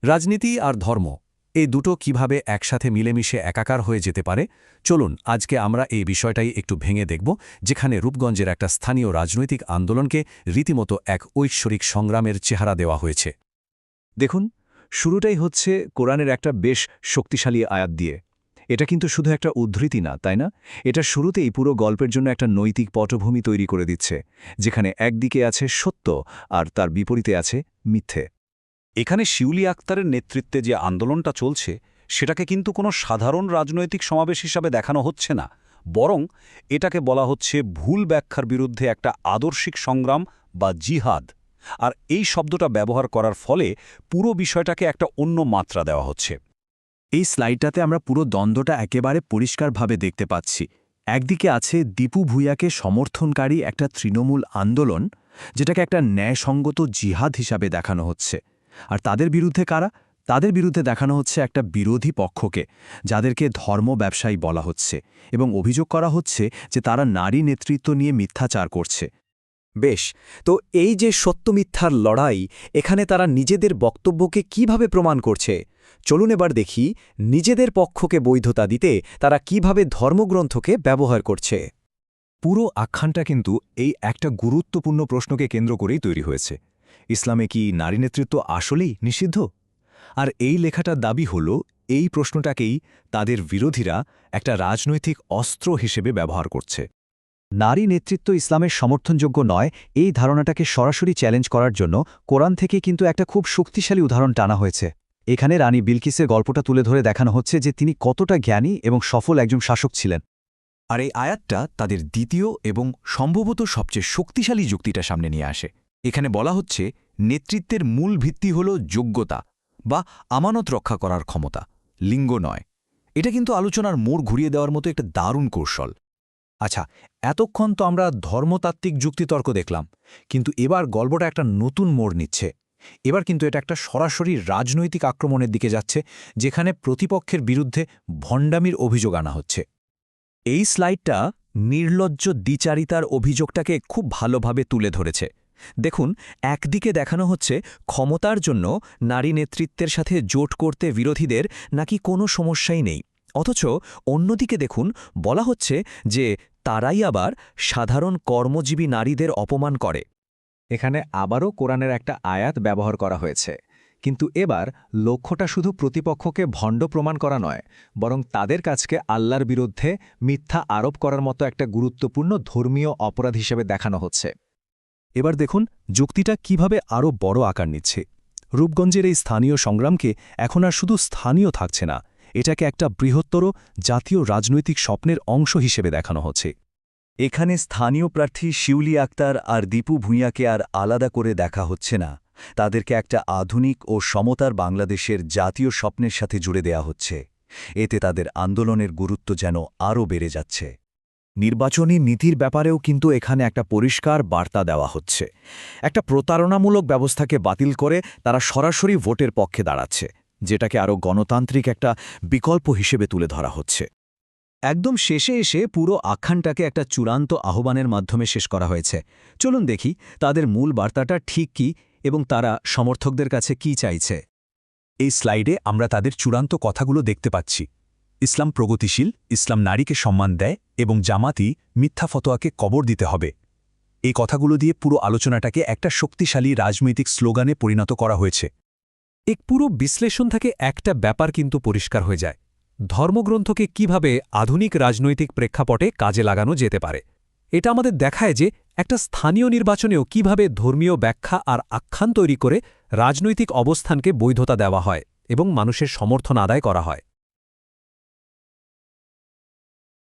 রাজনীতি আর ধর্ম এই দুটো কিভাবে একসাথে মিলেমিশে একাকার হয়ে যেতে পারে চলুন আজকে আমরা এই বিষয়টাই একটু ভেঙে দেখব, যেখানে রূপগঞ্জের একটা স্থানীয় রাজনৈতিক আন্দোলনকে রীতিমতো এক ঐশ্বরিক সংগ্রামের চেহারা দেওয়া হয়েছে। দেখুন, শুরুটাই হচ্ছে কোরআনের একটা বেশ শক্তিশালী আয়াত দিয়ে। এটা কিন্তু শুধু একটা উদ্ধৃতি না, তাই না? এটা শুরুতেই পুরো গল্পের জন্য একটা নৈতিক পটভূমি তৈরি করে দিচ্ছে, যেখানে একদিকে আছে সত্য আর তার বিপরীতে আছে মিথ্যে। এখানে শিউলি আক্তারের নেতৃত্বে যে আন্দোলনটা চলছে সেটাকে কিন্তু কোনো সাধারণ রাজনৈতিক সমাবেশ হিসাবে দেখানো হচ্ছে না, বরং এটাকে বলা হচ্ছে ভুল ব্যাখ্যার বিরুদ্ধে একটা আদর্শিক সংগ্রাম বা জিহাদ। আর এই শব্দটা ব্যবহার করার ফলে পুরো বিষয়টাকে একটা অন্য মাত্রা দেওয়া হচ্ছে। এই স্লাইডটাতে আমরা পুরো দ্বন্দ্বটা একেবারে পরিষ্কারভাবে দেখতে পাচ্ছি। একদিকে আছে দীপু ভূঁইয়াকে সমর্থনকারী একটা তৃণমূল আন্দোলন, যেটাকে একটা ন্যায়সঙ্গত জিহাদ হিসাবে দেখানো হচ্ছে। আর তাদের বিরুদ্ধে কারা? তাদের বিরুদ্ধে দেখানো হচ্ছে একটা বিরোধী পক্ষকে, যাদেরকে ধর্ম ব্যবসায়ী বলা হচ্ছে, এবং অভিযোগ করা হচ্ছে যে তারা নারী নেতৃত্ব নিয়ে মিথ্যাচার করছে। বেশ, তো এই যে সত্য মিথ্যার লড়াই, এখানে তারা নিজেদের বক্তব্যকে কিভাবে প্রমাণ করছে? চলুন এবার দেখি নিজেদের পক্ষকে বৈধতা দিতে তারা কিভাবে ধর্মগ্রন্থকে ব্যবহার করছে। পুরো আখ্যানটা কিন্তু এই একটা গুরুত্বপূর্ণ প্রশ্নকে কেন্দ্র করেই তৈরি হয়েছে। ইসলামে কি নারী নেতৃত্ব আসলেই নিষিদ্ধ? আর এই লেখাটার দাবি হল এই প্রশ্নটাকেই তাদের বিরোধীরা একটা রাজনৈতিক অস্ত্র হিসেবে ব্যবহার করছে। নারী নেতৃত্ব ইসলামের সমর্থনযোগ্য নয়, এই ধারণাটাকে সরাসরি চ্যালেঞ্জ করার জন্য কোরআন থেকে কিন্তু একটা খুব শক্তিশালী উদাহরণ টানা হয়েছে। এখানে রানী বিলকিসের গল্পটা তুলে ধরে দেখানো হচ্ছে যে তিনি কতটা জ্ঞানী এবং সফল একজন শাসক ছিলেন। আর এই আয়াতটা তাদের দ্বিতীয় এবং সম্ভবত সবচেয়ে শক্তিশালী যুক্তিটা সামনে নিয়ে আসে। এখানে বলা হচ্ছে নেতৃত্বের মূল ভিত্তি হল যোগ্যতা বা আমানত রক্ষা করার ক্ষমতা, লিঙ্গ নয়। এটা কিন্তু আলোচনার মোড় ঘুরিয়ে দেওয়ার মতো একটা দারুণ কৌশল। আচ্ছা, এতক্ষণ তো আমরা ধর্মতাত্ত্বিক যুক্তিতর্ক দেখলাম, কিন্তু এবার গল্পটা একটা নতুন মোড় নিচ্ছে। এবার কিন্তু এটা একটা সরাসরি রাজনৈতিক আক্রমণের দিকে যাচ্ছে, যেখানে প্রতিপক্ষের বিরুদ্ধে ভণ্ডামির অভিযোগ আনা হচ্ছে। এই স্লাইডটা নির্লজ্জ দ্বিচারিতার অভিযোগটাকে খুব ভালোভাবে তুলে ধরেছে। দেখুন, একদিকে দেখানো হচ্ছে ক্ষমতার জন্য নারী নেতৃত্বের সাথে জোট করতে বিরোধীদের নাকি কোনো সমস্যাই নেই, অথচ অন্যদিকে দেখুন বলা হচ্ছে যে তারাই আবার সাধারণ কর্মজীবী নারীদের অপমান করে। এখানে আবারও কোরআনের একটা আয়াত ব্যবহার করা হয়েছে, কিন্তু এবার লক্ষ্যটা শুধু প্রতিপক্ষকে ভণ্ড প্রমাণ করা নয়, বরং তাদের কাছকে আল্লাহর বিরুদ্ধে মিথ্যা আরোপ করার মতো একটা গুরুত্বপূর্ণ ধর্মীয় অপরাধ হিসেবে দেখানো হচ্ছে। এবার দেখুন যুক্তিটা কিভাবে আরও বড় আকার নিচ্ছে। রূপগঞ্জের এই স্থানীয় সংগ্রামকে এখন আর শুধু স্থানীয় থাকছে না, এটাকে একটা বৃহত্তর জাতীয় রাজনৈতিক স্বপ্নের অংশ হিসেবে দেখানো হচ্ছে। এখানে স্থানীয় প্রার্থী শিউলি আক্তার আর দীপু ভূঁইয়াকে আর আলাদা করে দেখা হচ্ছে না, তাদেরকে একটা আধুনিক ও সমতার বাংলাদেশের জাতীয় স্বপ্নের সাথে জুড়ে দেয়া হচ্ছে। এতে তাদের আন্দোলনের গুরুত্ব যেন আরও বেড়ে যাচ্ছে। নির্বাচনী নীতির ব্যাপারেও কিন্তু এখানে একটা পরিষ্কার বার্তা দেওয়া হচ্ছে। একটা প্রতারণামূলক ব্যবস্থাকে বাতিল করে তারা সরাসরি ভোটের পক্ষে দাঁড়াচ্ছে, যেটাকে আরও গণতান্ত্রিক একটা বিকল্প হিসেবে তুলে ধরা হচ্ছে। একদম শেষে এসে পুরো আখ্যানটাকে একটা চূড়ান্ত আহ্বানের মাধ্যমে শেষ করা হয়েছে। চলুন দেখি তাদের মূল বার্তাটা ঠিক কী এবং তারা সমর্থকদের কাছে কি চাইছে। এই স্লাইডে আমরা তাদের চূড়ান্ত কথাগুলো দেখতে পাচ্ছি। ইসলাম প্রগতিশীল, ইসলাম নারীকে সম্মান দেয় এবং জামাতি মিথ্যা ফতোয়াকে কবর দিতে হবে। এই কথাগুলো দিয়ে পুরো আলোচনাটাকে একটা শক্তিশালী রাজনৈতিক স্লোগানে পরিণত করা হয়েছে। এক পুরো বিশ্লেষণ থেকে একটা ব্যাপার কিন্তু পরিষ্কার হয়ে যায়, ধর্মগ্রন্থকে কিভাবে আধুনিক রাজনৈতিক প্রেক্ষাপটে কাজে লাগানো যেতে পারে। এটা আমাদের দেখায় যে একটা স্থানীয় নির্বাচনেও কিভাবে ধর্মীয় ব্যাখ্যা আর আখ্যান তৈরি করে রাজনৈতিক অবস্থানকে বৈধতা দেওয়া হয় এবং মানুষের সমর্থন আদায় করা হয়।